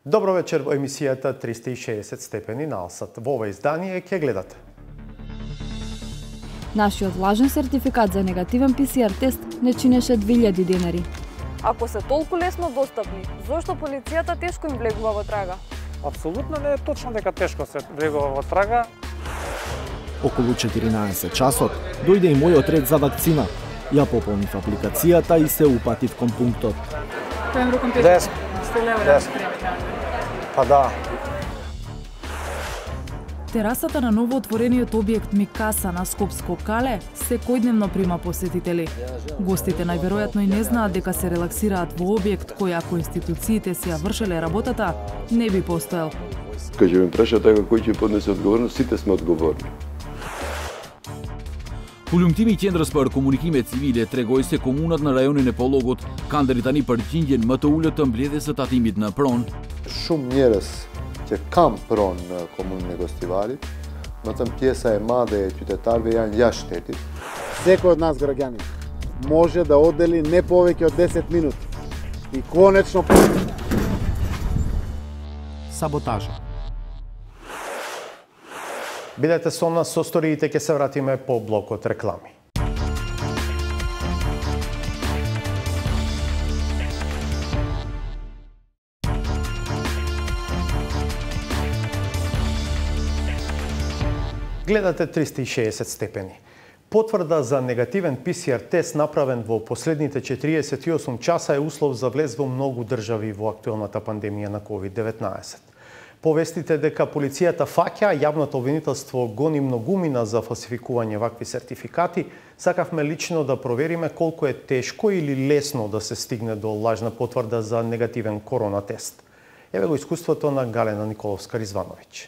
Добро вечер во емисијата 360 степени на Алсат. Во ова издание ќе гледате. Нашиот лажен сертификат за негативен ПСР тест не чинеше 2000 денари. Ако се толку лесно достапни, зошто полицијата тешко им влегува во трага? Апсолутно не е точно дека тешко се влегува во трага. Околу 14 часот дојде и мојот ред за вакцина. Ја пополнив апликацијата и се упатив кон пунктот. Којам руком Десно. Па да. Терасата на новоотворениот објект Микаса на Скопско Кале секојдневно прима посетители. Гостите најверојатно и не знаат дека се релаксираат во објект кој, ако институциите си ја вршеле работата, не би постоел. Кога ме праша така кој ќе поднесе одговорност, сите сме одговорни. Hulumtimi qendrës për komunikime civile tregoi se komunat në rajonin e Pollokut kanë drejtani për gjendjen më të ulët të mbledhjes së tatimit në pronë. Shumë njerëz që kanë pronë në komunën e Gostivarit, më thënë pjesa e madhe e qytetarëve janë jashtë shtetit. Секој од нас граѓани може да оддели не повеќе од 10 минути. И конечно Саботажа. Бидете со нас, со сториите ќе се вратиме по блокот реклами. Гледате 360 степени. Потврда за негативен ПСР тест направен во последните 48 часа е услов за влез во многу држави во актуелната пандемија на COVID-19. Повестите дека полицијата фаќа, јавното обвинителство гони многумина за фалсификување вакви сертификати, сакавме лично да провериме колку е тешко или лесно да се стигне до лажна потврда за негативен корона тест. Еве го искуството на Галена Николовска-Ризвановиќ.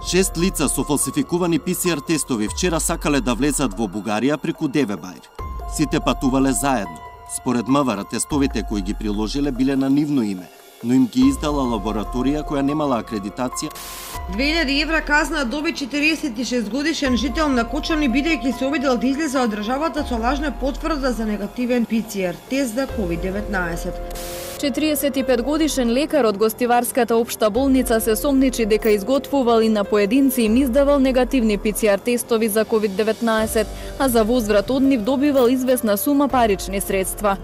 6 лица со фалсификувани ПСР тестови вчера сакале да влезат во Бугарија преку Девебајр. Сите патувале заедно. Според МВР, тестовите кои ги приложиле биле на нивно име, но им ги издала лабораторија која немала акредитација. 2000 евра казна доби 46 годишен жител на Кочани бидејќи се обидел да излезе од државата со лажна потврда за негативен ПСР тест за COVID-19. 45 годишен лекар од Гостиварската општа болница се сомничи дека изготвувал и на поединци им издавал негативни ПСР тестови за COVID-19, а за возврат од нив добивал известна сума парични средства.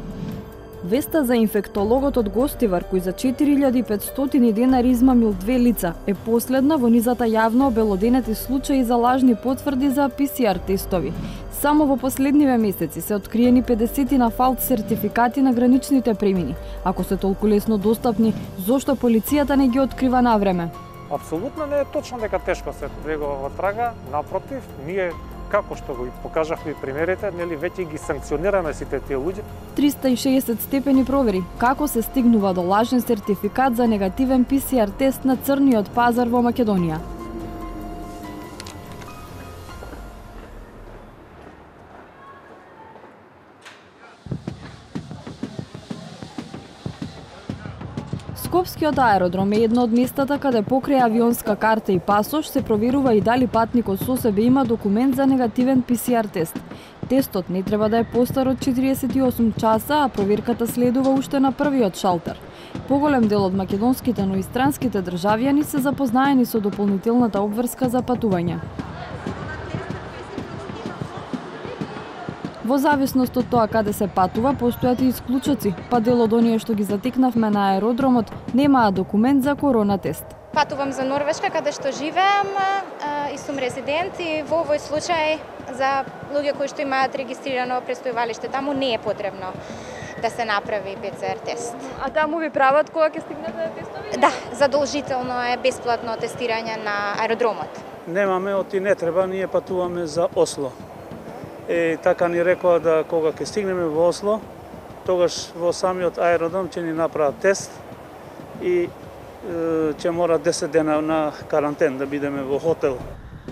Веста за инфектологот од Гостивар, кој за 4500 денари измамил 2 лица, е последна во низата јавно обелоденети случаи за лажни потврди за ПСР тестови. Само во последниве месеци се откриени 50 на фалс сертификати на граничните премини. Ако се толку лесно достапни, зошто полицијата не ги открива навреме? Апсолутно не е точно дека тешко се влегува во трага, напротив, ние како што го покажавме примерите, нели веќе ги санкционираме сите тие луѓе. 360 степени провери како се стигнува до лажен сертификат за негативен ПСР тест на црниот пазар во Македонија. Скопскиот аеродром е едно од местата каде покрај авионска карта и пасош се проверува и дали патникот со себе има документ за негативен ПСР тест. Тестот не треба да е постар од 48 часа, а проверката следува уште на првиот шалтер. Поголем дел од македонските, но и странските државјани се запознаени со дополнителната обврска за патување. Во зависност од тоа каде се патува, постојат и исклучоци, па дел од оние што ги затекнавме на аеродромот немаа документ за корона тест. Патувам за Норвешка, каде што живеам и сум резидент и во овој случај за луѓе кои што имаат регистрирано престојувалиште таму не е потребно да се направи ПЦР тест. А таму ви прават кога ќе стигнете тестови? Да, задолжително е бесплатно тестирање на аеродромот. Немаме, оти не треба, ние патуваме за Осло. Така ни рекоа да кога ќе стигнеме во Осло, тогаш во самиот аеродром ќе ни направат тест и ќе мора 10 дена на карантен да бидеме во хотел.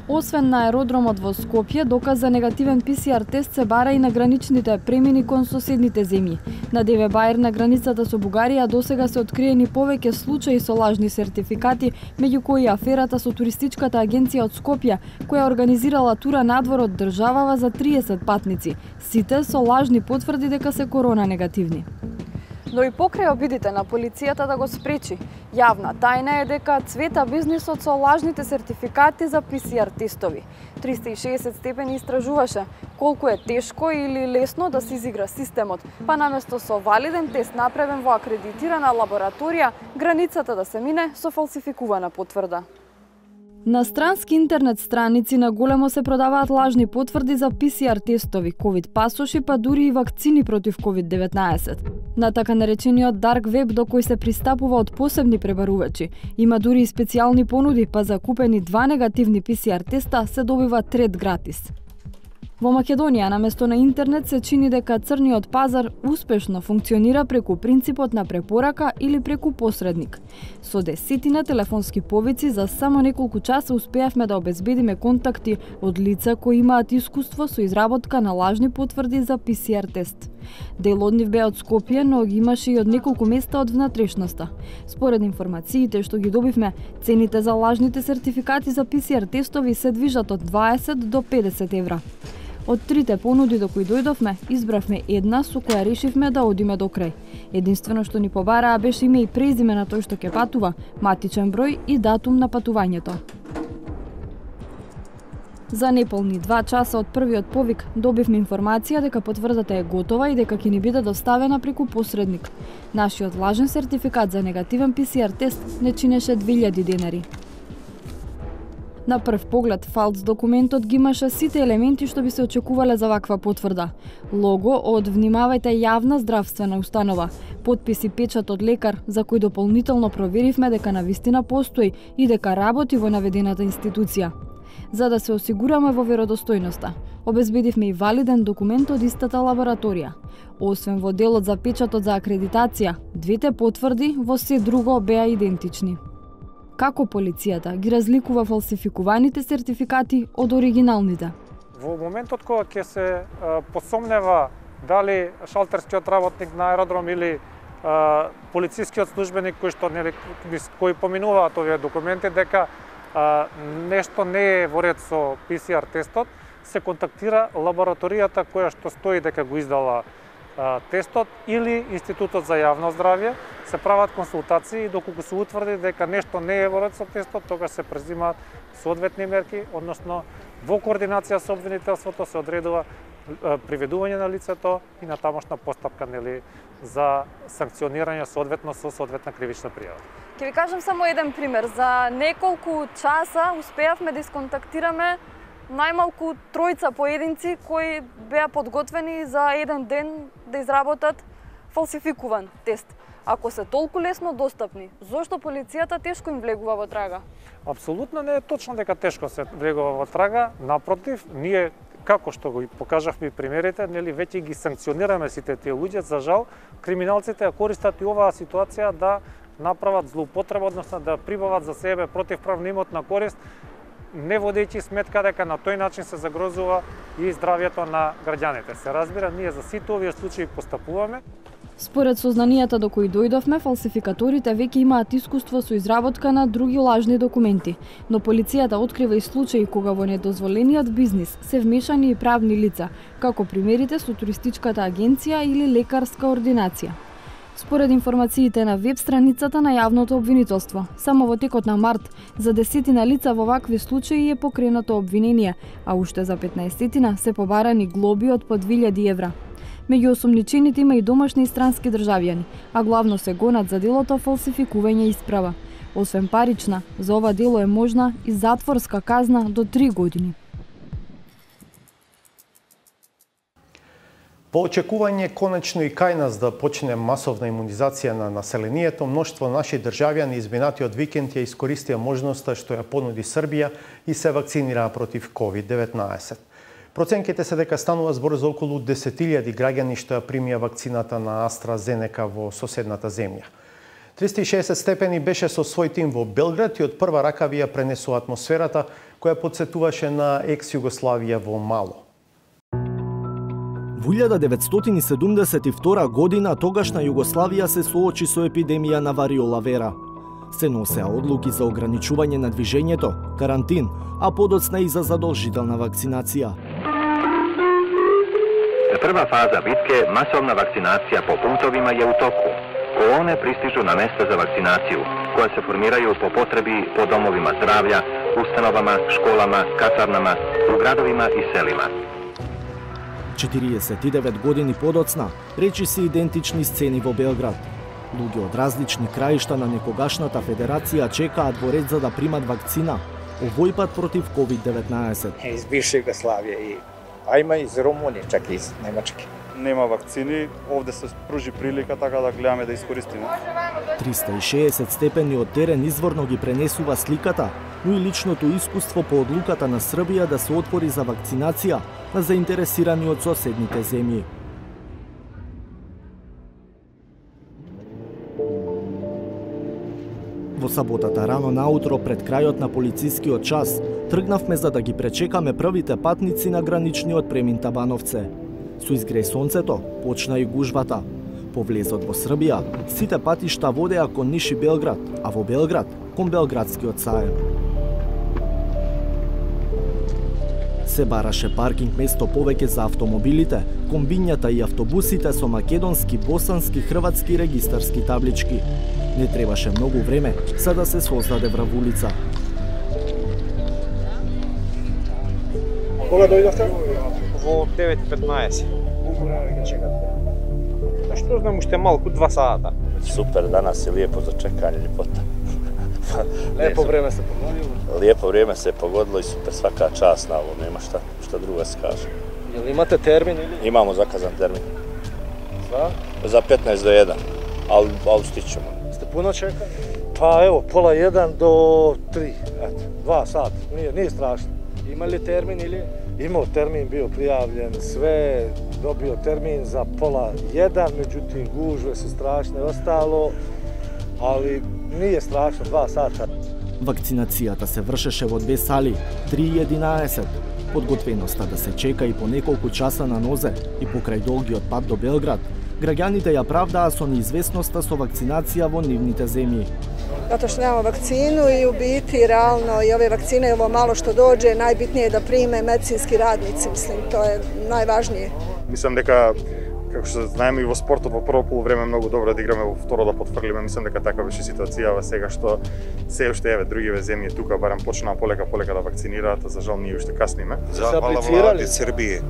Освен на аеродромот во Скопје, доказ за негативен ПСР тест се бара и на граничните премини кон соседните земји. На Девебајр на границата со Бугарија досега се откриени повеќе случаи со лажни сертификати, меѓу кои аферата со туристичката агенција од Скопје, која организирала тура надвор од државава за 30 патници, сите со лажни потврди дека се корона негативни. Но и покрај обидите на полицијата да го спречи, јавна тајна е дека цвета бизнисот со лажните сертификати за ПСР тестови. 360 степени истражуваше колку е тешко или лесно да се изигра системот, па наместо со валиден тест направен во акредитирана лабораторија, границата да се мине со фалсификувана потврда. На странски интернет страници на големо се продаваат лажни потврди за ПСР тестови, ковид пасоши, па дури и вакцини против COVID-19. На така наречениот Dark Web до кој се пристапува од посебни пребарувачи, има дури и специјални понуди, па за купени 2 негативни ПСР теста се добива трет гратис. Во Македонија, наместо на интернет, се чини дека црниот пазар успешно функционира преку принципот на препорака или преку посредник. Со десетина телефонски повици за само неколку часа успеавме да обезбедиме контакти од лица кои имаат искуство со изработка на лажни потврди за ПСР тест. Дел од нив беа од Скопје, но ги имаше и од неколку места од внатрешноста. Според информациите што ги добивме, цените за лажните сертификати за ПСР тестови се движат од 20 до 50 евра. Од трите понуди до кои дојдовме, избравме една со која решивме да одиме до крај. Единствено што ни побараа беше име и презиме на тој што ќе патува, матичен број и датум на патувањето. За неполни 2 часа од првиот повик добивме информација дека потврдата е готова и дека ќе ни биде доставена преку посредник. Нашиот лажен сертификат за негативен ПСР тест не чинеше 2000 денари. На прв поглед, фалс документот ги имаше сите елементи што би се очекувале за ваква потврда. Лого од внимавајте јавна здравствена установа, потпис и печат од лекар за кој дополнително проверивме дека навистина постои и дека работи во наведената институција. За да се осигураме во веродостојноста, обезбедивме и валиден документ од истата лабораторија. Освен во делот за печатот за акредитација, двете потврди во се друго беа идентични. Како полицијата ги разликува фалсификуваните сертификати од оригиналните? Во моментот кога ќе се посомнева дали шалтерскиот работник на аеродром или полицискиот службеник кој поминуваат овие документи дека нешто не е во ред со ПСР тестот, се контактира лабораторијата која што стои дека го издала тестот или Институтот за јавно здравје, се прават консултации и доколку се утврди дека нешто не е во ред со тестот, тогаш се презимаат соодветни мерки, односно во координација со обвинителството се одредува приведување на лицето и на тамошна постапка за санкционирање соодветно со соодветна кривична пријава. Ќе ви кажам само еден пример. За неколку часа успеавме да исконтактираме најмалку 3 поединци кои беа подготвени за еден ден да изработат фалсификуван тест. Ако се толку лесно достапни, зошто полицијата тешко им влегува во трага? Апсолутно не е точно дека тешко се влегува во трага, напротив, ние како што го покажавме примерите, веќе ги санкционираме сите тие луѓе. За жал, криминалците ја користат и оваа ситуација да направат злоупотреба, односно да прибават за себе противправна имотна корист, не водејќи сметка дека на тој начин се загрозува и здравјето на граѓаните. Се разбира, ние за сите овие случаи постапуваме. Според сознанијата до кои дојдовме, фалсификаторите веќе имаат искуство со изработка на други лажни документи, но полицијата открива и случаи кога во недозволениот бизнис се вмешани и правни лица, како примерите со туристичката агенција или лекарска ординација. Според информациите на веб страницата на јавното обвинителство, само во текот на март за 10 лица во вакви случаи е покренато обвинение, а уште за 15 се побарани глоби од по 2000 евра. Меѓу осомничените има и домашни и странски државјани, а главно се гонат за делото фалсификување исправа. Освен парична, за ова дело е можна и затворска казна до 3 години. По очекување конечно и кај нас да почне масовна имунизација на населението, мноштво наши државјани изминатиот викенд ја искористија можноста што ја понуди Србија и се вакцинираа против COVID-19. Проценките се дека станува збор за околу 10.000 граѓани што ја примија вакцината на AstraZeneca во соседната земја. 360 степени беше со свој тим во Белград и од прва рака ви ја пренесува атмосферата која потсетуваше на екс-Југославија во Мало. Во 1972 година тогашна Југославија се соочи со епидемија на вариола вера. Се носеа одлуки за ограничување на движењето, карантин, а подоцна и за задолжителна вакцинација. Прва фаза битке, масовна вакцинација по пунктовима е у току. Kolone pristižu na mesta za vakcinaciju, koja se formiraju po potrebi po domovima zdravlja, ustanovama, školama, kasarnama, u gradovima i selima. 49 години подоцна, речи се идентични сцени во Белград. Луѓе од различни краишта на некогашната федерација чекаат во ред за да примат вакцина, овој пат против COVID-19. Из бивше Југославија, а има из Румунија, чак и из Немачки. Нема вакцини, овде се пружи прилика, така да гледаме да искористиме. 360 степени од терен изворно ги пренесува сликата, но и личното искуство по одлуката на Србија да се отвори за вакцинација на заинтересирани од соседните земји. Во саботата рано наутро пред крајот на полицискиот час тргнавме за да ги пречекаме првите патници на граничниот премин Табановце. Со изгреј сонцето почна и гужвата. По влезот во Србија, сите патишта водеа кон Ниш и Белград, а во Белград кон Белградскиот саем. Се бараше паркинг место повеќе за автомобилите, комбињата и автобусите со македонски, босански, хрватски регистарски таблички. Не требаше многу време за да се создаде вравулица. Кога дојдовте? Во 9:15. Што знам, уште малку 2 сата. Супер, данас е лијепо за чекање, љепота. Лепо време се погодило. Лијепо време се погодило и супер, свака част на ово, нема šta друго се каже. Јел имате термин или? Имамо заказан термин. За 15 до 1, ali stićemo. Ste puno čekali? Pa evo, pola 1 do 3, eto, 2 sata, nije strašno. Ima li termin ili? Imao termin, bio prijavljen, sve, dobio termin za pola 1, međutim gužve su strašne, ostalo, ali nije strašno, 2 sata. Вакцинацијата се вршеше во 2 сали, 3 и 11. Подготвеноста да се чека и по неколку часа на нозе и покрај долгиот пат до Белград, граѓаните ја правдаа со неизвестноста со вакцинација во нивните земји. Zato što nemamo vakcinu i u biti realno i ove vakcine, ovo malo što dođe, najbitnije je da prime medicinski radnici, mislim, to je najvažnije. Мислам дека, како што знаеме и во спортот во прво полувреме многу добро да играме, во второ да потфрлиме. Мислам дека така беше ситуацијава сега што се уште еве другиве земји тука барем почнаа полека да вакцинираат, а за жал ние уште касниме. Zahvala vladi Srbije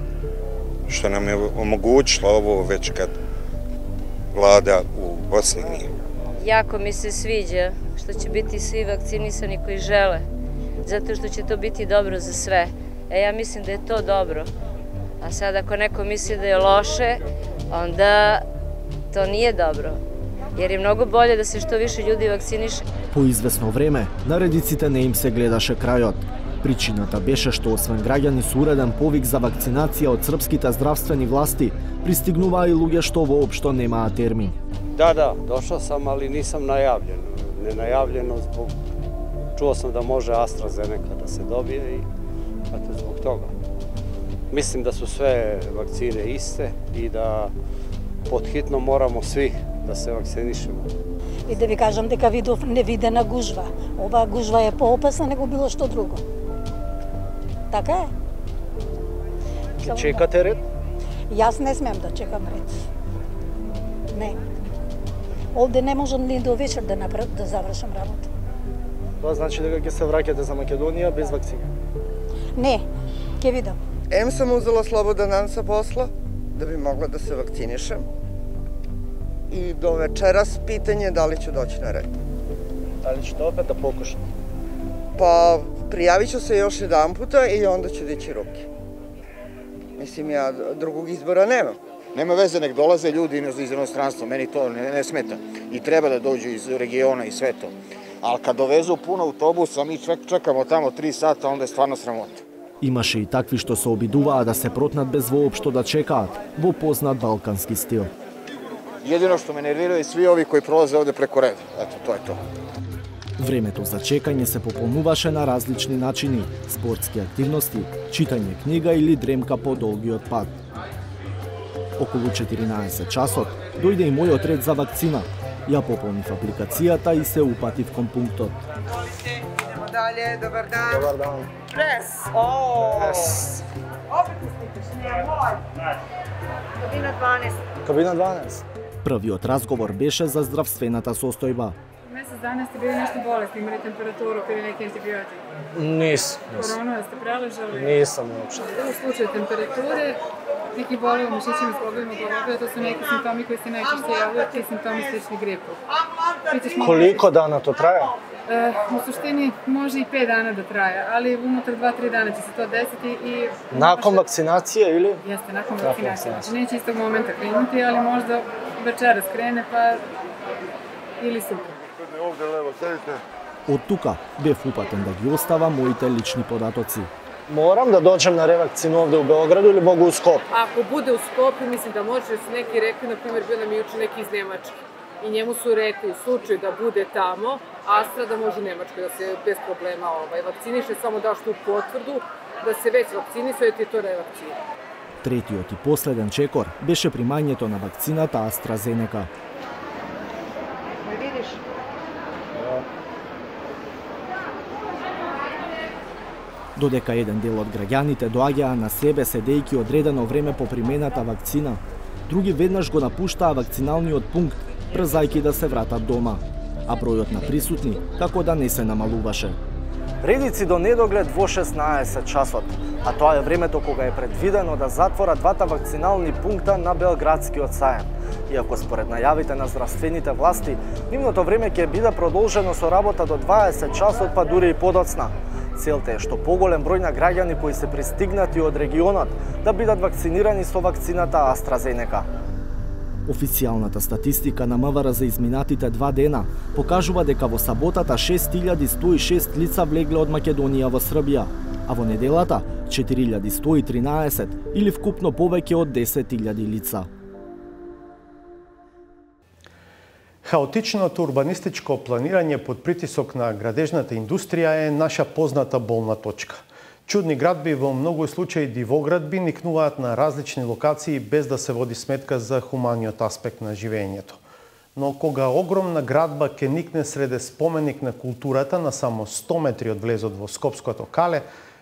što nam je omogućila ovo već kad vlada u Bosni nije. Jako mi se sviđa što će biti svi vakcinisani koji žele, zato što će to biti dobro za sve. Ja mislim da je to dobro. A sad ako neko misli da je loše, onda to nije dobro. Jer je mnogo bolje da se što više ljudi vakciniše. По известно време, на редиците не им се гледаше крајот. Причината беше што освен граѓани со уреден повик за вакцинација од српските здравствени власти, пристигнуваа и луѓе што воопшто немаа термин. Da, došao sam, ali nisam najavljen. Nenajavljeno zbog... Čuo sam da može AstraZeneca da se dobije i zbog toga. Mislim da su sve vakcine iste i da podhitno moramo svi da se vakcinišemo. I da vi kažem дека видов невидена гужва. Ова гужва е поопасна него било што друго. Така е. Чекате ред? Јас не смем да чекам ред. Не. Овде не можам ни до вечер да завршам работа. Тоа значи дека ќе се враќате за Македонија без вакцина? Не, ќе видам. Em sam uzela slobodan dan sa posla da bi mogla da se vakcinišem i do večeras pitanje da li ću doći na red. Da li ćete opet da pokušate? Pa prijavit ću se još jedan puta i onda ću dići ruke. Mislim, ja drugog izbora nemam. Nema veze, nek dolaze ljudi iz inostranstva, meni to ne smeta. I treba da dođu iz regiona i sve to. Ali kad dovezu puno autobusa, mi čekamo tamo 3 sata, onda je stvarno sramota. Имаше и такви што се обидуваа да се протнат без воопшто да чекаат, во познат балкански стил. Jedino što me nerviraju svi ovi koji prolaze ovde preko reda. Eto, to je to. Времето за чекање се пополнуваше на различни начини, спортски активности, читање книга или дремка по долгиот пат. Околу 14 часот дојде и мојот ред за вакцина. Ја пополнив апликацијата и се упатив кон пунктот. Dalje, dobar dan. Dobar dan. Pres. Yes. Opet uspite, moj. Kabina 12. Kabina 12. Првиот разговор беше за здравствената состојба. Месец дана сте били нешто болесни, имали температуру, пили неки антибиотики? Нисам. Корона сте прележали? Нисам уопште. У случај температуре, неки боли у мишиćima s problemima glave, to su neki simptomi koji se najčešće javljaju, ti simptomi slični gripu. Koliko dana to traje? U suštini može i 5 dana da traje, ali unutar 2-3 dana će se to desiti i... Nakon vakcinacije ili? Jeste, nakon vakcinacije. Znači neće istog momenta krenuti, ali možda večeras krene pa ili sutra. Од тука бев упатен да ги оставам моите лични податоци. Moram da dođem na revakcinu ovde u Beogradu ili mogu u Skopje? Ako bude u Skopju, mislim da može, su neki rekli, na primjer, bio nam juče neki iz Nemačke. I njemu su rekli, u slučaju da bude tamo, Astra da može u Nemačkoj da se bez problema vakciniše, samo daš tu potvrdu da se već vakcinisuje ti to revakcina. Третиот и последен чекор беше примањето на вакцината AstraZeneca. Додека еден дел од граѓаните доаѓаа на себе седејќи одредено време по примената вакцина, други веднаш го напуштаа вакциналниот пункт, брзајќи да се вратат дома, а бројот на присутни како да не се намалуваше. Редици до недоглед во 16 часот, а тоа е времето кога е предвидено да затворат двата вакцинални пункта на Белградскиот саем. Иако според најавите на здравствените власти, нивното време ќе биде продолжено со работа до 20 часот, па дури и подоцна. Целта е што поголем број на граѓани кои се пристигнати од регионот да бидат вакцинирани со вакцината AstraZeneca. Официјалната статистика на МВР за изминатите 2 дена покажува дека во саботата 6106 лица влегле од Македонија во Србија, а во неделата 4113 или вкупно повеќе од 10.000 лица. Хаотичното урбанистичко планирање под притисок на градежната индустрија е наша позната болна точка. Чудни градби во многу случаи дивоградби никнуваат на различни локации без да се води сметка за хуманиот аспект на живеењето. Но кога огромна градба ќе никне среде споменик на културата на само 100 метри од влезот во Скопското кале,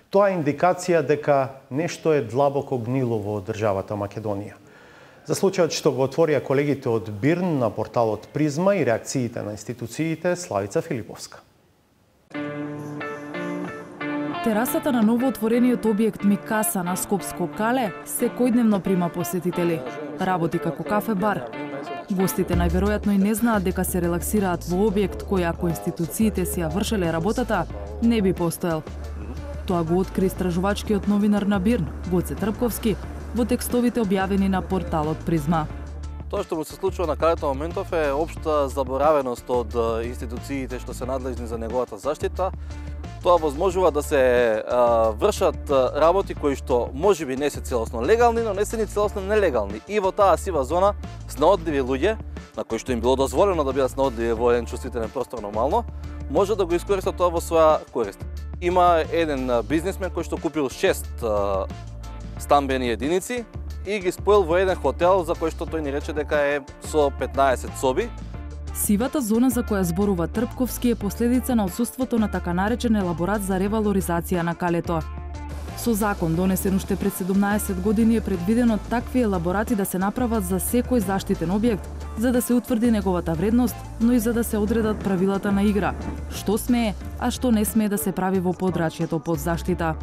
тоа е индикација дека нешто е длабоко гнило во државата Македонија. За случајот што го отворија колегите од БИРН на порталот Призма и реакциите на институциите, Славица Филиповска. Терасата на новоотворениот објект Микаса на Скопско кале секојдневно прима посетители. Работи како кафе-бар. Гостите најверојатно и не знаат дека се релаксираат во објект кој, ако институциите си ја вршеле работата, не би постоел. Тоа го откри истражувачкиот новинар на БИРН, Гоце Трпковски, во текстовите објавени на порталот Призма. Тоа што му се случува на калето моментов е општа заборавеност од институциите што се надлежни за неговата заштита. Тоа возможува да се вршат работи кои што можеби не се целосно легални, но не се ни целосно нелегални. И во таа сива зона снаодливи луѓе, на кои што им било дозволено да бидат снаодливи во еден чувствителен простор нормално, може да го искористат тоа во своја корист. Има еден бизнисмен кој што купил 6 стамбени единици и ги споил во еден хотел за кој што тој ни рече дека е со 15 соби. Сивата зона за која зборува Трпковски е последица на отсуството на така наречен елаборат за ревалоризација на калето. Со закон донесен уште пред 17 години е предвидено такви елаборати да се направат за секој заштитен објект, за да се утврди неговата вредност, но и за да се одредат правилата на игра, што смее, а што не смее да се прави во подрачјето под заштита.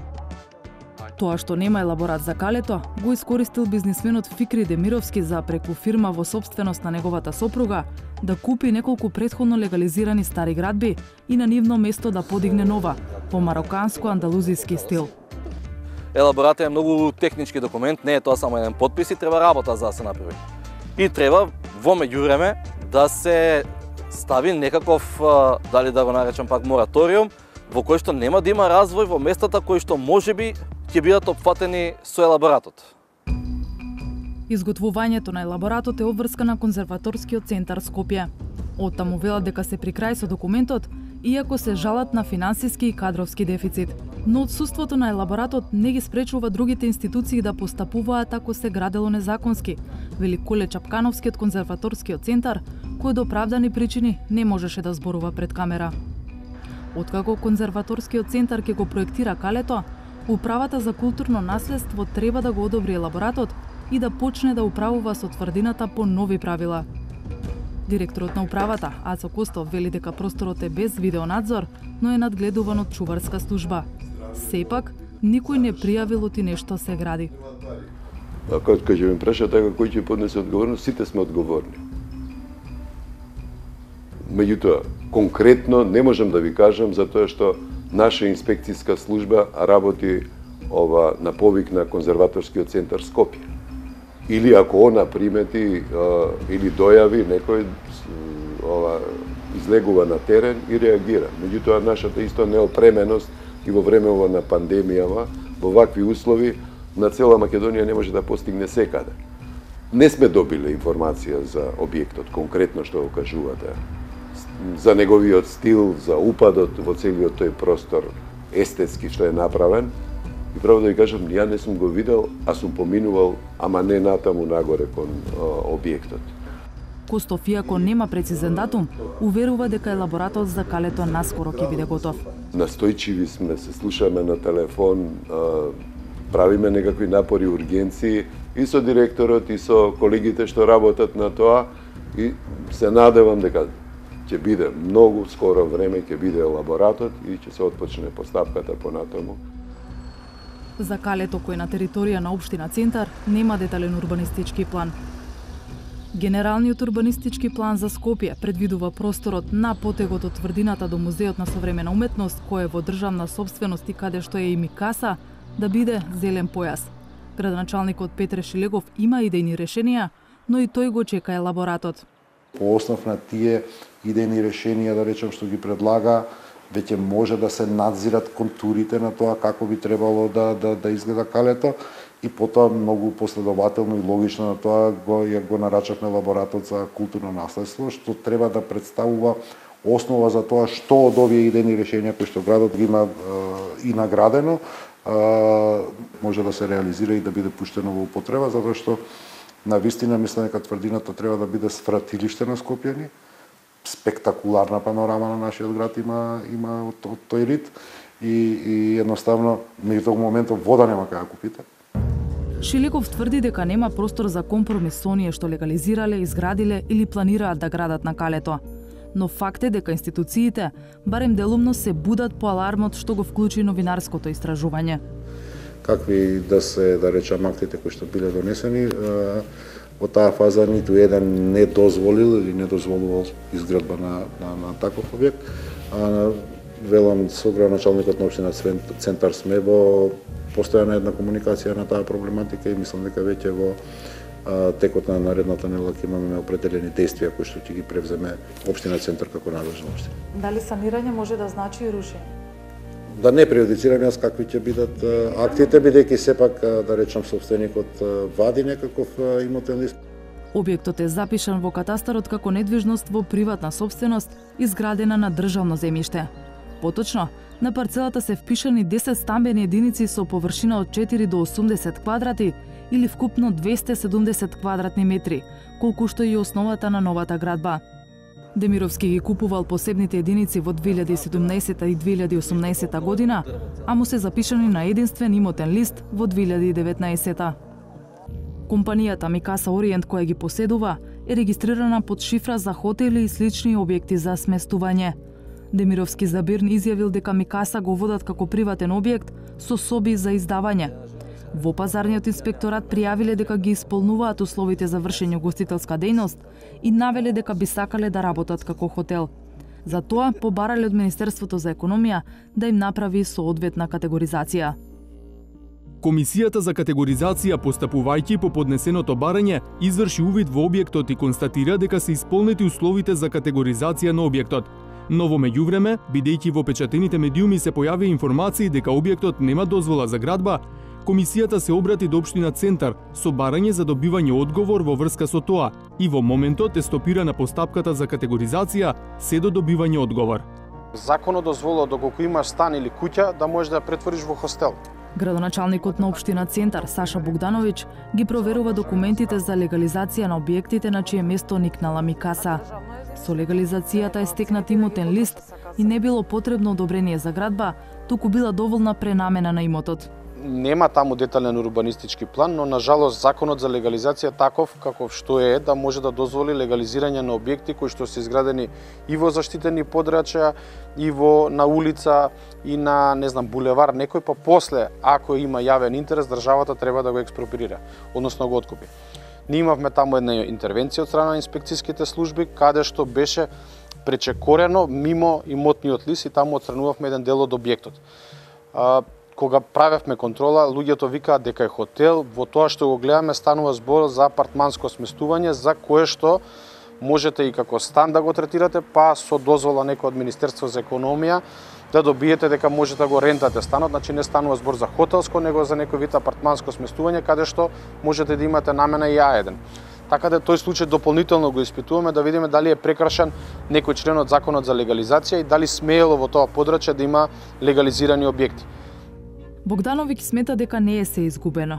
Тоа што нема елаборат за калето, го искористил бизнисменот Фикри Демировски за преку фирма во собственост на неговата сопруга да купи неколку претходно легализирани стари градби и на нивно место да подигне нова, по мароканско-андалузиски стил. Елаборат е многу технички документ, не е тоа само еден подпис и треба работа за да се направи. И треба во меѓувреме да се стави некаков, дали да го наречам пак мораториум, во кој што нема да има развој во местата кои што можеби ќе бидат опфатени со елаборатот. Изготвувањето на елаборатот е обврска на Конзерваторскиот центар Скопје. Оттаму велат дека се при крај со документот, иако се жалат на финансиски и кадровски дефицит. Но отсуството на елаборатот не ги спречува другите институции да постапуваат ако се градело незаконски, вели Коле Чапкановски од Конзерваторскиот центар, кој од оправдани причини не можеше да зборува пред камера. Откако Конзерваторскиот центар ќе го проектира калето, Управата за културно наследство треба да го одобри елаборатот и да почне да управува со тврдината по нови правила. Директорот на управата, Ацо Костов, вели дека просторот е без видеонадзор, но е надгледуван од чуварска служба. Сепак, никој не пријавил оти нешто се гради. Ако ќе ме праша така кој ќе поднесе одговорност, сите сме одговорни. Меѓутоа, конкретно не можам да ви кажам затоа што наша инспекцијска служба работи на повик на конзерваторскиот центар Скопје. Или ако она примети или дојави некој излегува на терен и реагира. Меѓутоа, нашата исто неопременост и во времево на пандемијава, во вакви услови, на цела Македонија не може да постигне секаде. Не сме добиле информација за објектот, конкретно што го кажувате, за неговиот стил, за упадот во целиот тој простор, естетски што е направен. И право да ви кажам, ја не сум го видел, а сум поминувал, ама не натаму нагоре кон објектот. Костов, иако нема прецизен датум, уверува дека елаборатот за калето наскоро ќе биде готов. Настојчиви сме, се слушаме на телефон, правиме некакви напори, ургенции и со директорот и со колегите што работат на тоа и се надевам дека ќе биде многу скоро време, ќе биде елаборатот и ќе се отпочне постапката понатаму. За калето кој на територија на општина Центар нема детален урбанистички план. Генералниот урбанистички план за Скопје предвидува просторот на потегот од тврдината до Музеот на современа уметност, кој е во државна собственост и каде што е и Микаса, да биде зелен појас. Градоначалникот Петре Шилегов има идејни решенија, но и тој го чека елаборатот. По основ на тие идејни решенија, да речем, што ги предлага, веќе може да се надзират контурите на тоа како би требало да изгледа калето и потоа многу последователно и логично на тоа го нарачавме елаборатот за културно наследство, што треба да представува основа за тоа што од овие идејни решенија кои што градот ги има и наградено може да се реализира и да биде пуштено во употреба, затоа што на вистина мислам дека тврдината треба да биде свратилиште на скопјани. Спектакуларна панорама на нашиот град има од тој рид и едноставно меѓу тој моментот вода нема кај да купите. Шиликов тврди дека нема простор за компромис со оние што легализирале, изградиле или планираат да градат на калето. Но факт е дека институциите барем делумно се будат по алармот што го вклучи новинарското истражување. Какви да се, да речам, актите кои што биле донесени, во таа фаза ниту еден не дозволил или не дозволувал изградба на таков објект. Велам со градоначалникот на општина Центар сме во постојана една комуникација на таа проблематика и мислам дека веќе во текот на наредната недела ќе имаме определени действија кои што ќе ги превземе општина Центар како надлежна општина. Дали санирање може да значи и рушење? Да не прејудицирам јас какви ќе бидат актите, бидејќи сепак, да речам, собственикот вади некаков имотен лист. Објектот е запишан во катастарот како недвижност во приватна собственост, изградена на државно земјиште. Поточно, на парцелата се впишани 10 стамбени единици со површина од 4 до 80 квадрати или вкупно 270 квадратни метри, колку што и основата на новата градба. Демировски ги купувал посебните единици во 2017 и 2018 година, а му се запишани на единствен имотен лист во 2019. Компанијата Микаса Ориент која ги поседува е регистрирана под шифра за хотели и слични објекти за сместување. Демировски за Бирн изјавил дека Микаса го водат како приватен објект со соби за издавање. Во пазарниот инспекторат пријавиле дека ги исполнуваат условите за вршење угостителска дејност и навеле дека би сакале да работат како хотел. За тоа побарале од Министерството за економија да им направи соодветна категоризација. Комисијата за категоризација, постапувајќи по поднесеното барање, изврши увид во објектот и констатира дека се исполнети условите за категоризација на објектот. Но во меѓувреме, бидејќи во печатените медиуми се појави информации дека објектот нема дозвола за градба, комисијата се обрати до општина Центар со барање за добивање одговор во врска со тоа и во моментот е стопирана постапката за категоризација се до добивање одговор. Законот дозволува доколку имаш стан или куќа да можеш да ја претвориш во хостел. Градоначалникот на општина Центар Саша Богдановиќ ги проверува документите за легализација на објектите на чие место никнала Микаса. Со легализацијата е стекнат имотен лист и не било потребно одобрение за градба, туку била доволна пренамена на имотот. нема таму детален урбанистички план, но на жалост законот за легализација таков каков што е да може да дозволи легализирање на објекти кои што се изградени и во заштитени подрачја, и на улица, и на булевар некој, па после ако има јавен интерес државата треба да го експроприира, односно го откупи. Ние имавме таму една интервенција од страна на инспекцијските служби каде што беше пречекорено мимо имотниот лист и таму отстранувавме еден дел од објектот. Кога правевме контрола, луѓето викаат дека е хотел, во тоа што го гледаме станува збор за апартманско сместување, за кое што можете и како стан да го третирате, па со дозвола некој од Министерство за економија да добиете дека можете да го рентате станот, значи не станува збор за хотелско, него за некој вид апартманско сместување, каде што можете да имате намена и А1. Така да тој случај дополнително го испитуваме да видиме дали е прекршен некој член од законот за легализација и дали смеело во тоа подрачје да има легализирани објекти. Богдановиќ смета дека не е се изгубено.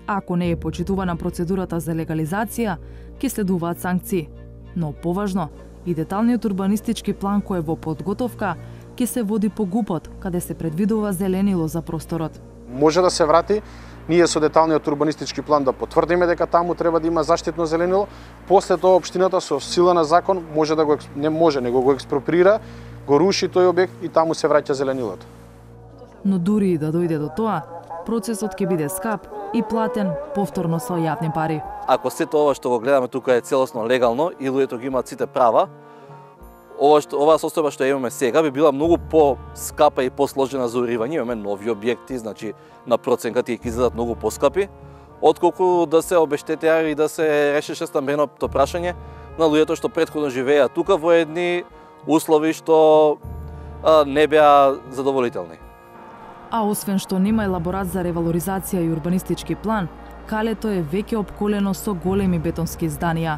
Ако не е почитувана процедурата за легализација, ќе следуваат санкции. Но поважно, и деталниот урбанистички план кој е во подготовка ќе се води по ГУПот, каде се предвидува зеленило за просторот. Може да се врати, ние со деталниот урбанистички план да потврдиме дека таму треба да има заштитно зеленило, после тоа општината со сила на закон може да него го експроприира, го руши тој објект и таму се враќа зеленилото. Но дури и да дојде до тоа, процесот ќе биде скап и платен повторно со јавни пари. Ако сето ова што го гледаме тука е целосно легално и луѓето ги имаат сите права, оваа состојба што имаме сега би била многу по-скапа и посложена за уривање. Имаме нови објекти, значи на проценка тие ќе изгледат многу поскапи, отколку да се обештетија и да се решеше стамбеното прашање на луѓето што претходно живееа тука во едни услови што не беа задоволителни. А освен што нема елаборат за ревалоризација и урбанистички план, Калето е веќе опколено со големи бетонски зданија.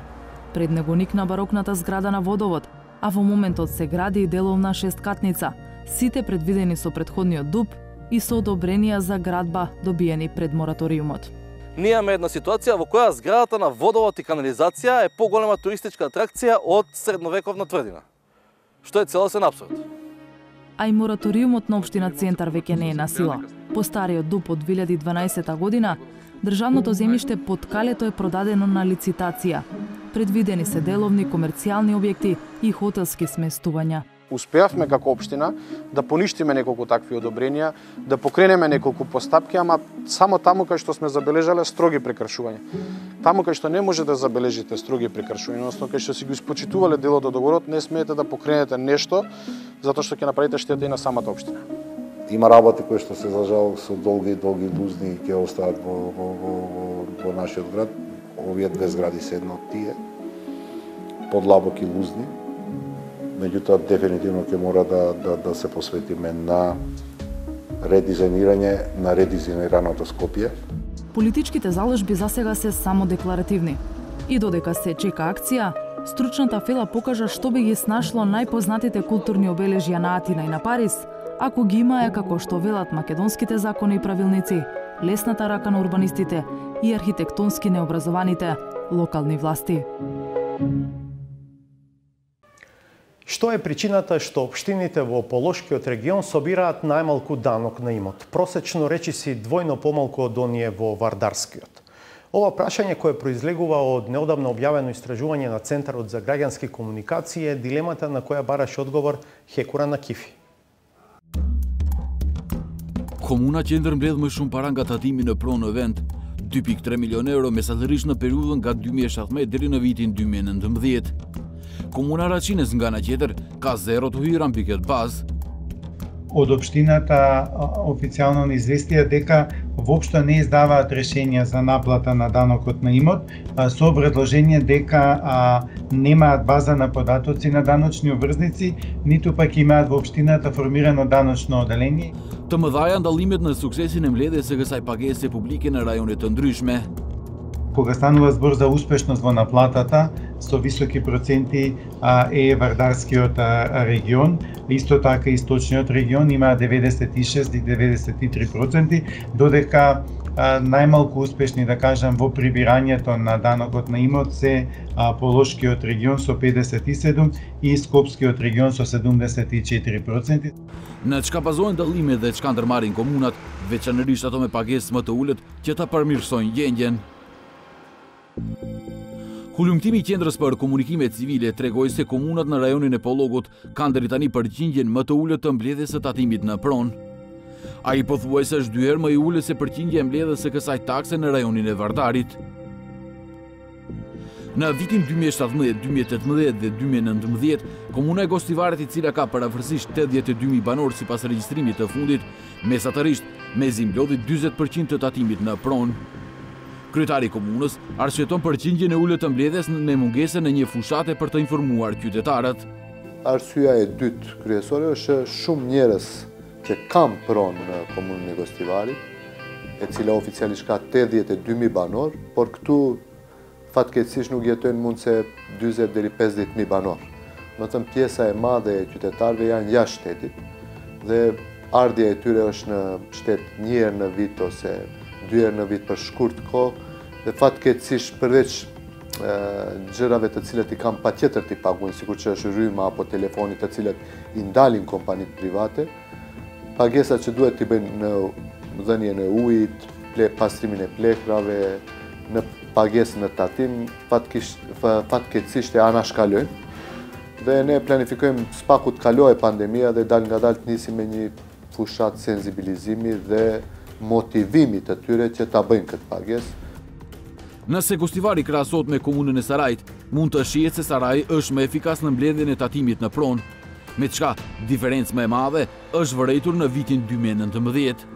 Пред него никна барокната зграда на водовод, а во моментот се гради и деловна шесткатница, сите предвидени со претходниот ДУП и со одобренија за градба добиени пред мораториумот. Ние имаме една ситуација во која зградата на водовод и канализација е поголема туристичка атракција од средновековна тврдина, што е целосен апсурд. А и мораториумот на општина Центар веќе не е на сила. По стариот ДУП од 2012 година, државното земјиште под Калето е продадено на лицитација. Предвидени се деловни комерцијални објекти и хотелски сместувања. Успеавме како општина да поништиме неколку такви одобренија, да покренеме неколку постапки, ама само таму кај што сме забележале строги прекршувања. Таму кај што не може да забележите строги прекршувања, односно кај што си го испочитувале делот од договорот, не смеете да покренете нешто, затоа што ќе направите штета и на самата општина. Има работи кои што се за жал со долги лузни ќе остават во нашиот град. Овие две згради се една од тие, подлабоки лузни. Меѓутоа, дефинитивно ќе мора да се посветиме на редизајнирање на редизајнираното Скопје. Политичките заложби засега се само декларативни. И додека се чека акција, стручната фела покажа што би ги снашло најпознатите културни обележја на Атина и на Париз, ако ги имае како што велат македонските закони и правилници, лесната рака на урбанистите и архитектонски необразованите локални власти. Што е причината што општините во Полошкиот регион собираат најмалку данок на имот, просечно речиси двојно помалку од оние во Вардарскиот? Ова прашање кое произлегува од неодамно објавено истражување на Центарот за граѓански комуникации е дилемата на која бараше одговор Хекура на Кифи. Комуна qendër mbledh më shumë para nga tatimi në pronë në vend, 2.3 milion euro mesatërisht në periudhën nga 2017 deri në vitin 2019. Комуна Рачинес nga ana tjetër ka zero të hyra mbi këtë bazë. Од општината официјално ни известија дека воопшто не издаваат решенија за наплата на данокот на имот, со предложение дека немаат база на податоци на даночни обврзници, ниту пак имаат во општината формирано даночно оделение. Të mëdhaja ndallimet në suksesin e mbledhjes së kësaj pagese publike në rajone të ndryshme. Кога станува збор за успешност во наплатата, со високи проценти е Вардарскиот регион, исто така и Источниот регион има 96 и 93%, додека најмалку успешни, да кажам, во прибирањето на данокот на имот се Полошкиот регион со 57% и Скопскиот регион со 74%. Në çka bazohen dallimet dhe çka ndërmarrin komunat, veçanërisht ato me pagesë më të ulët, që ta përmirësojnë gjendjen. Hulumtimi i Qendrës për Komunikime Civile tregoi se komunat në rajonin e Pollogut kanë deri tani përqindjen më të ulët të mbledhjes së tatimit në pronë. Ai pothuajse është 2 herë më i ulët se përqindja e mbledhjes së kësaj takse në rajonin e Vardarit. Në vitin 2017, 2018 dhe 2019, komuna e Gostivaret, i cila ka parafërsisht 82.000 banorë sipas regjistrimit të fundit, mesatërisht mezi mblodhi 40% të tatimit në pronë. Kryetari i komunës arsyeton përqindjen e ulët të mbledhjes me mungesën e një fushate për të informuar qytetarët. Arsyeja e dytë kryesore është shumë njerëz që kanë pronë në komunën e Gostivarit, e cila oficialisht ka 82.000 banorë, por këtu fatkeqësisht nuk jetojnë mund se 40 deri 50.000 banorë. Më thënë, pjesa e madhe e qytetarëve janë jashtë shtetit dhe ardhja e tyre është në shtet 1 herë në vit ose 2 herë në vit për shkurt kohë dhe fatkeqësisht përveç gjërave të cilat i kanë patjetër t'i paguajnë, sikur që është rryma apo telefonit të cilat i ndalin kompanitë private, pagesat që duhet t'i bëjnë në dhënien e ujit, pastrimin e plekrave, në pagesën në tatim, fatkeqësisht e anashkalojnë. Dhe ne planifikojmë spaku të kalojë pandemia dhe dal nga dal të nisim me një fushat sensibilizimi dhe motivimi të tyre që ta bëjnë këtë pagesë. Nëse Gostivari krahasohet me komunën e Sarajit, mund të shihet se Saraji është më efikas në mbledhjen e tatimit në pronë, me çka diferencë më e madhe është vërejtur në vitin 2019.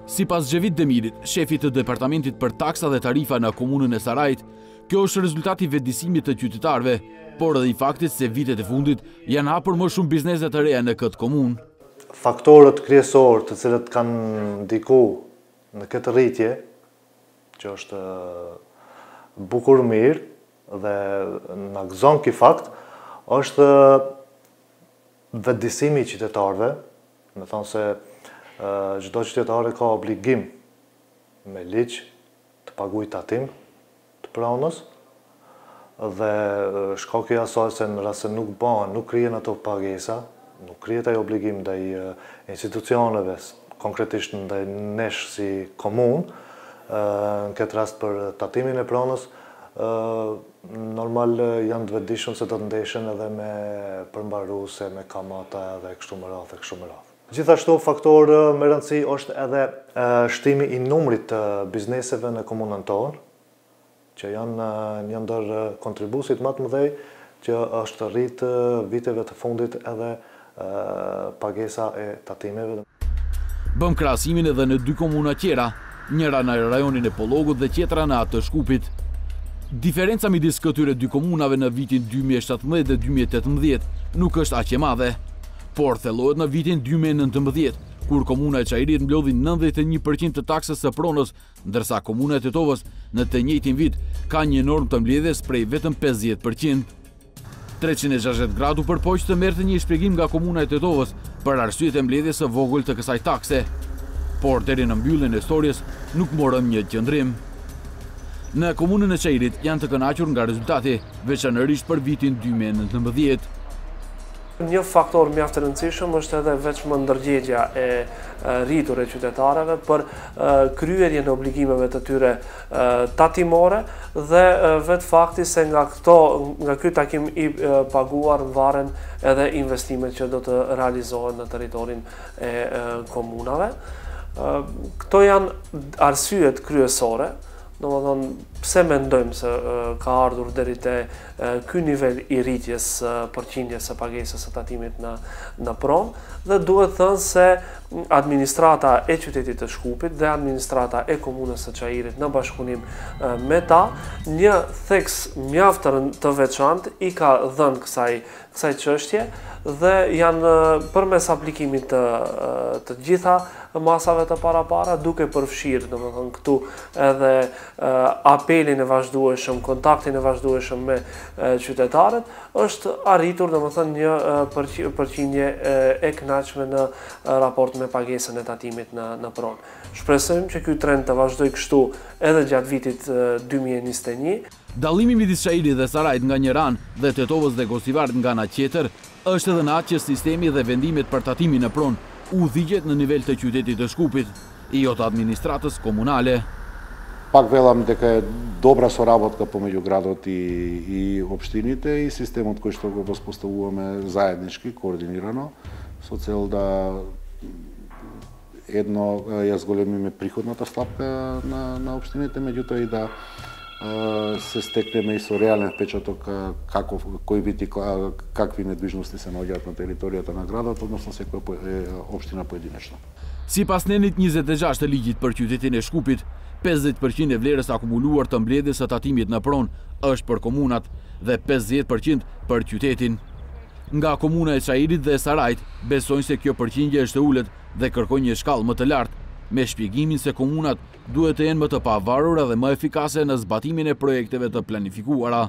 Sipas Xhevit Demirit, shefi të departamentit për taksa dhe tarifa në komunën e Sarajit, kjo është rezultati i vetëdijsimit të qytetarëve, por edhe i faktit se vitet e fundit janë hapur më shumë biznese të reja në këtë komunë. Faktorët kryesorë të cilët kanë ndiku në këtë rritje, që është bukur mirë dhe në gëzon ky fakt, është vetëdijsimi i qytetarëve, me thonë se çdo qytetar ka obligim me ligj të paguajë tatim të pronës dhe shkakja e asaj se në rast se nuk krihen ato pagesa, nuk krihet ai obligim ndaj institucioneve, konkretisht ndaj nesh si komunë, në këtë rast për tatimin e pronës, normal janë të vetëdijshëm se do të ndeshen edhe me përmbaruese, me kamata dhe kështu me radhë. Gjithashtu faktor me rëndësi është edhe shtimi i numrit të bizneseve në komunën tonë, që janë një ndër kontribuesit më të mëdhej që është rrit viteve të fundit edhe pagesa e tatimeve. Bëm krahasimin edhe në 2 komuna tjera, njëra në rajonin e Pollogut dhe tjetra në atë të Shkupit. Diferenca midis këtyre 2 komunave në vitin 2017 dhe 2018 nuk është aq e madhe, por thellohet në vitin 2019, kur komuna e Çajirit mblodhi 91% të taksës së pronës, ndërsa komuna e Tetovës në të njëjtin vit ka një normë të mbledhjes prej vetëm 50%. 360 gradu përpoq të merrte një shpjegim nga komuna e Tetovës për arsyet e mbledhjes së vogël të kësaj takse, por deri në mbylljen e historisë nuk morëm një qëndrim. Në komunën e Çajirit janë të kënaqur nga rezultati, veçanërisht për vitin 2019. Një faktor mjaft i rëndësishëm është edhe vetëm ndërgjegjja e rritur e qytetarëve për kryerjen e obligimeve të tyre tatimore dhe vetë fakti se nga ky takim i paguar varen edhe investimet që do të realizohen në territorin e komunave. Këto janë arsyet kryesore. Domethënë, pse mendojmë se ka ardhur deri te ky nivel i rritjes përqindjes së pagesës së tatimit në pronë, dhe duhet thënë se administrata e qytetit të Shkupit dhe administrata e komunës së Çajirit në bashkëpunim me ta, një theks mjaft të veçantë i ka dhënë kësaj çështje dhe janë përmes aplikimit të gjitha masave të para duke përfshirë, domethënë këtu edhe apelin e vazhdueshëm, kontaktin e vazhdueshëm me qytetarët, është arritur domethënë një përqindje e kënaqshme në raport me pagesën e tatimit në pronë. Shpresojmë që ky trend të vazhdojë kështu edhe gjatë vitit 2021. Dallimi midis Çairit dhe Sarajit nga një ranë dhe Tetovës dhe Gosivart nga ana tjetër është edhe në atë që sistemi dhe vendimet për tatimin në pronë udhëhiqet në nivel të qytetit të Shkupit, jo të administratës komunale. Пак велам дека е добра соработка помеѓу градот и општините и системот кој што го воспоставуваме заеднички, координирано, со цел да едно ја зголемиме приходната слапка на општините, меѓутоа и да се стекнеме и со реален впечаток кој вид и какви недвижности се наоѓаат на територијата на градот, односно секоја општина поединечно. Sipas nenit 26 të ligjit për qytetin e Shkupit, 50% e vlerës akumuluar të mbledhjes së tatimit në pronë është për komunat dhe 50% për qytetin. Nga komuna e Çairit dhe Sarajit besojnë se kjo përqindje është e ulët dhe kërkojnë një shkallë më të lartë, me shpjegimin se komunat duhet të jenë më të pavarura dhe më efikase në zbatimin e projekteve të planifikuara.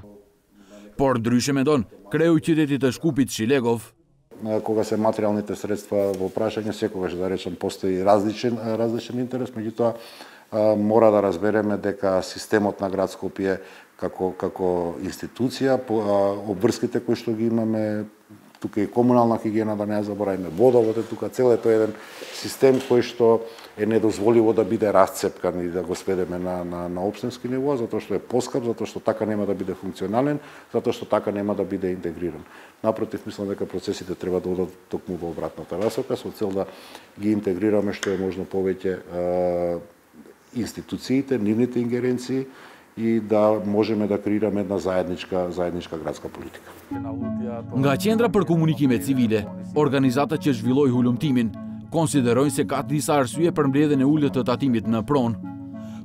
Por ndryshe mendon kreu i qytetit të Shkupit Shilegov. Кога се материјалните средства во прашање, секогаш да речем постои различен интерес, меѓутоа мора да разбереме дека системот на град Скопје како институција, обврските кои што ги имаме, тука и комунална хигиена, да не ја забораваме, водовод е тука, целиот тој еден систем кој што е недозволиво да биде расцепкан и да го сведеме на општински ниво, затоа што е поскап, затоа што така нема да биде функционален, затоа што така нема да биде интегриран. Напротив, мислам дека процесите треба да одат токму во обратната насока, со цел да ги интегрираме што е можно повеќе институциите, нивните ингеренции и да можеме да креираме една заедничка градска политика. Nga qendra për komunikime civile, organizata që zhvilloi hulumtimin konsiderojnë se ka disa arsye për mbledhjen e ulët të tatimit në pronë.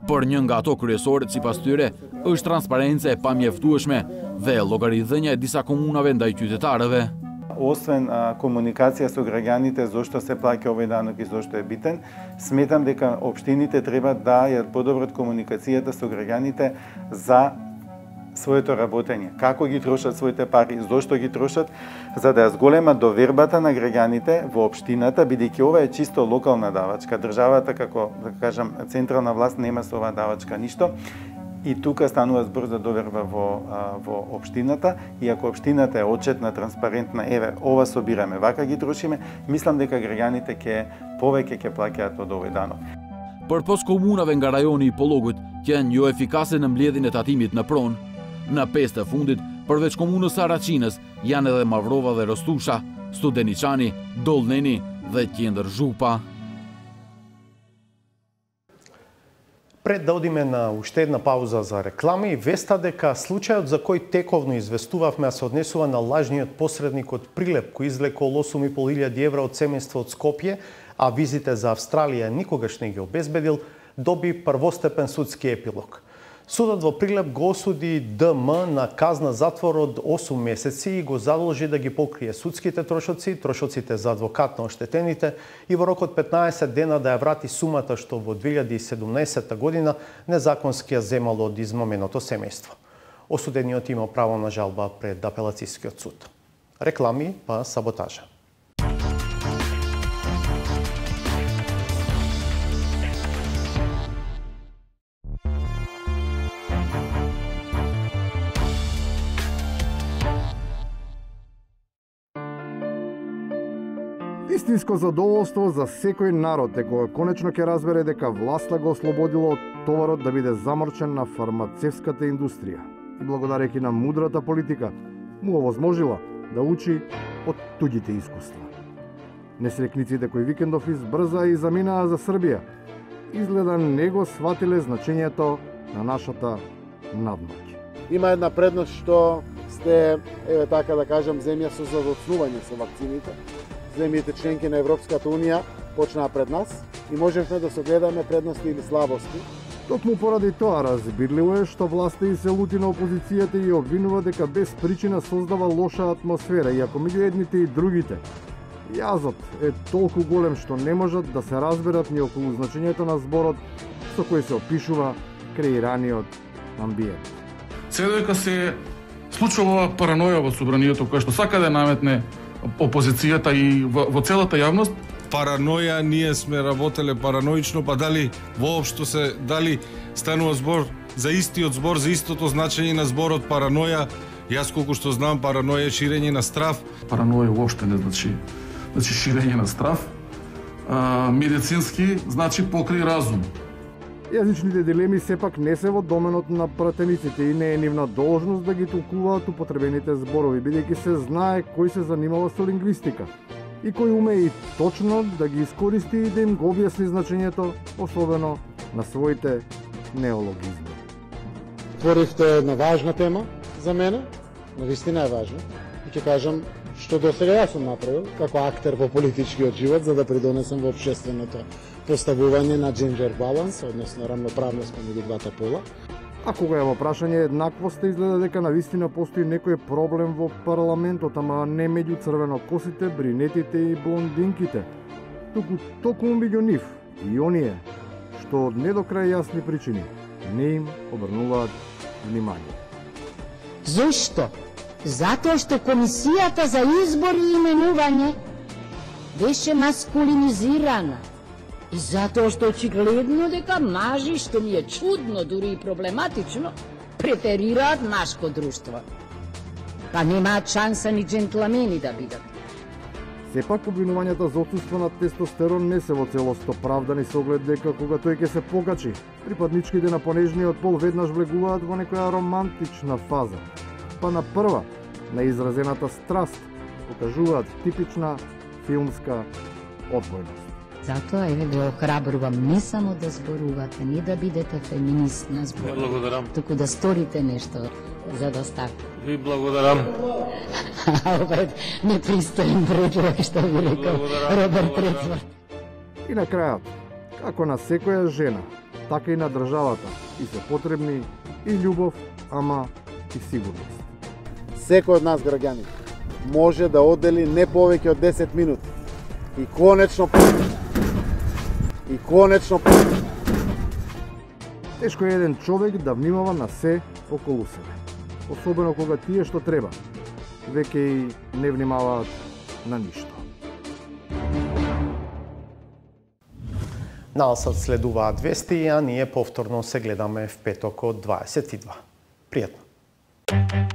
Por një nga ato kryesoret sipas tyre është transparenca e pamjeftueshme dhe llogaridhënia e disa komunave ndaj qytetarëve. Освен комуникација со граѓаните, зошто се плаќа овој данок и зошто е битен, сметам дека општините треба да ја подобрат комуникацијата со граѓаните за своето работење, како ги трошат своите пари, зошто ги трошат, за да ја зголемат довербата на граѓаните во општината, бидејќи ова е чисто локална давачка. Државата, како да кажам, централна власт нема со оваа давачка ништо. И тука станува збор за доверба во општината, и ако општината е отчетна, транспарентна, еве, ова собираме, вака ги трошиме, мислам дека граѓаните повеќе ќе плаќаат од овој данок. Përpos komunave nga rajoni i Pollogut që janë jo efikase në mbledhjen e tatimit në pronë, në 5 të fundit, përveç komunës Saraçinës, janë edhe Mavrova dhe Rostusha, Studeniçani, Dollneni dhe Qendër Zhupa. Пред да одиме на уште една пауза за реклами, веста дека случајот за кој тековно известувавме се однесува на лажниот посредник од Прилеп кој излекол 8.500 евра од семејство од Скопје, а визите за Австралија никогаш не ги обезбедил, доби првостепен судски епилог. Судот во Прилеп го осуди ДМ на казна затвор од 8 месеци и го задолжи да ги покрие судските трошоци, трошоците за адвокат на оштетените и во рок од 15 дена да ја врати сумата што во 2017 година незаконски ја земало од измаменото семејство. Осудениот има право на жалба пред апелацијскиот суд. Реклами па саботажа. Истинско задоволство за секој народ е кога конечно ќе разбере дека власта го ослободила од товарот да биде заморчен на фармацевската индустрија и благодарејќи на мудрата политика му овозможила да учи од туѓите искуства. Несрекниците кои викендов избрза и заминаа за Србија, изгледа не го сватиле значењето на нашата надмоќ. Има една предност што сте, еве така да кажам, земја со задоцнување со вакцините. Земјите членки на Европската Унија почнаа пред нас и можевме да согледаме предности или слабости Токму поради тоа разбирливо е што власта и се лути на опозицијата и обвинува дека без причина создава лоша атмосфера, иако меѓу едните и другите јазот е толку голем што не можат да се разберат ни околу значењето на зборот со кој се опишува креираниот амбиент. Се дека се случува параноја во собранието која што сака да наметне опозицијата и во целата јавност. Параноја, ние сме работеле параноично, па дали воопшто дали станува збор за истиот збор, за истото значење на зборот параноја. Јас колку што знам, параноја е ширење на страв. Параноја воопшто не значи ширење на страв. Медицински значи покрај разум. Јазичните дилеми сепак не се во доменот на пратениците и не е нивна должност да ги толкуваат употребените зборови, бидејќи се знае кој се занимава со лингвистика и кој уме и точно да ги искористи и да им го објасни значењето, особено на своите неологизми. Отворивте една важна тема за мене, навистина е важна, и ќе кажам што досега јас сум направил како актер во политичкиот живот за да придонесам во општественото поставување на джендер баланс, односно рамноправност меѓу двата пола. А кога е во прашање еднаквост, изгледа дека навистина постои некој проблем во парламентот, ама не меѓу црвенокосите, бринетите и блондинките, туку токму меѓу нив и оние што од не до крај јасни причини не им обрнуваат внимание. Зошто? Затоа што комисијата за избор и именување беше маскулинизирана. И затоа што очигледно дека мажи, што ми е чудно, дури и проблематично, претерираат машко друштво. Па немаат шанса ни джентламени да бидат. Сепак обвинувањата за отсуство на тестостерон не се во целост оправдани со оглед дека кога тој ќе се покачи, припадничките на понежниот пол веднаш влегуваат во некоја романтична фаза. Па на прва, на изразената страст, покажуваат типична филмска одбојност. Затоа еве ве охрабрувам не само да зборувате, не да бидете феминист на збор. Благодарам. Туку да сторите нешто за да ставите. Ви благодарам. Ова непристоен предлог што ви рекол Роберт Редфорд. И на крајот, како на секоја жена, така и на државата и се потребни и љубов, ама и сигурност. Секој од нас граѓани може да оддели не повеќе од 10 минути. И конечно тешко е еден човек да внимава на се околу себе, особено кога тие што треба веќе и не внимаваат на ништо. Налсад следуваат вести, а ние повторно се гледаме в петок од 22. Пријатно!